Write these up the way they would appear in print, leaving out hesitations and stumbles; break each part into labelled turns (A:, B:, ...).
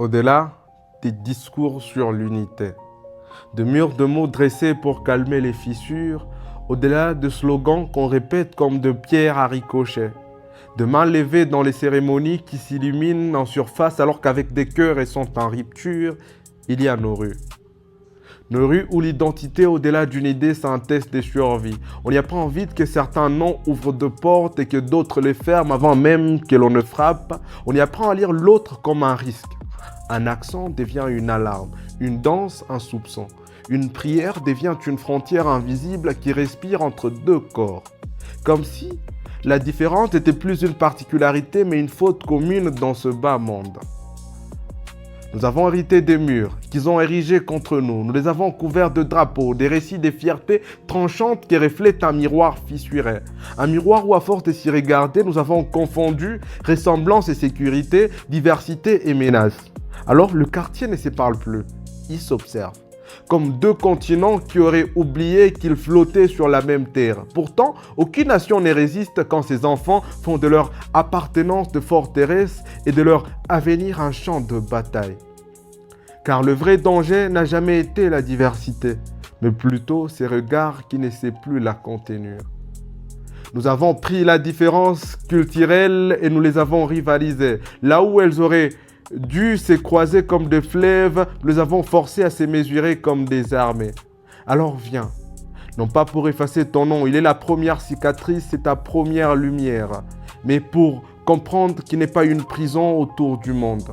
A: Au-delà des discours sur l'unité, de murs de mots dressés pour calmer les fissures, au-delà de slogans qu'on répète comme de pierres à ricochet, de mains levées dans les cérémonies qui s'illuminent en surface alors qu'avec des cœurs et sont en rupture, il y a nos rues. Nos rues où l'identité au-delà d'une idée c'est un test de survie. On y apprend vite que certains noms ouvrent de portes et que d'autres les ferment avant même que l'on ne frappe. On y apprend à lire l'autre comme un risque. Un accent devient une alarme, une danse un soupçon. Une prière devient une frontière invisible qui respire entre deux corps. Comme si la différence n'était plus une particularité mais une faute commune dans ce bas monde. Nous avons hérité des murs qu'ils ont érigés contre nous. Nous les avons couverts de drapeaux, des récits des fiertés tranchantes qui reflètent un miroir fissuré. Un miroir où, à force de s'y regarder, nous avons confondu ressemblance et sécurité, diversité et menace. Alors le quartier ne se parle plus, il s'observe. Comme deux continents qui auraient oublié qu'ils flottaient sur la même terre. Pourtant, aucune nation ne résiste quand ses enfants font de leur appartenance de forteresse et de leur avenir un champ de bataille. Car le vrai danger n'a jamais été la diversité, mais plutôt ces regards qui ne savent plus la contenir. Nous avons pris la différence culturelle et nous les avons rivalisées. Là où elles auraient dû se croiser comme des fleuves, nous les avons forcés à se mesurer comme des armées. Alors viens, non pas pour effacer ton nom, il est la première cicatrice, c'est ta première lumière, mais pour comprendre qu'il n'est pas une prison autour du monde.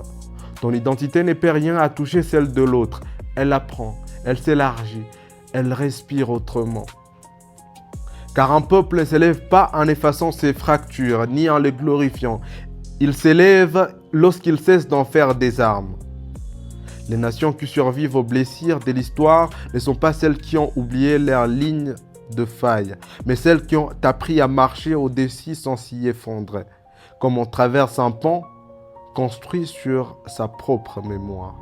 A: Ton identité n'est pas rien à toucher celle de l'autre. Elle apprend, elle s'élargit, elle respire autrement. Car un peuple ne s'élève pas en effaçant ses fractures, ni en les glorifiant. Il s'élève lorsqu'il cesse d'en faire des armes. Les nations qui survivent aux blessures de l'histoire ne sont pas celles qui ont oublié leur ligne de faille, mais celles qui ont appris à marcher au-dessus sans s'y effondrer, comme on traverse un pont construit sur sa propre mémoire.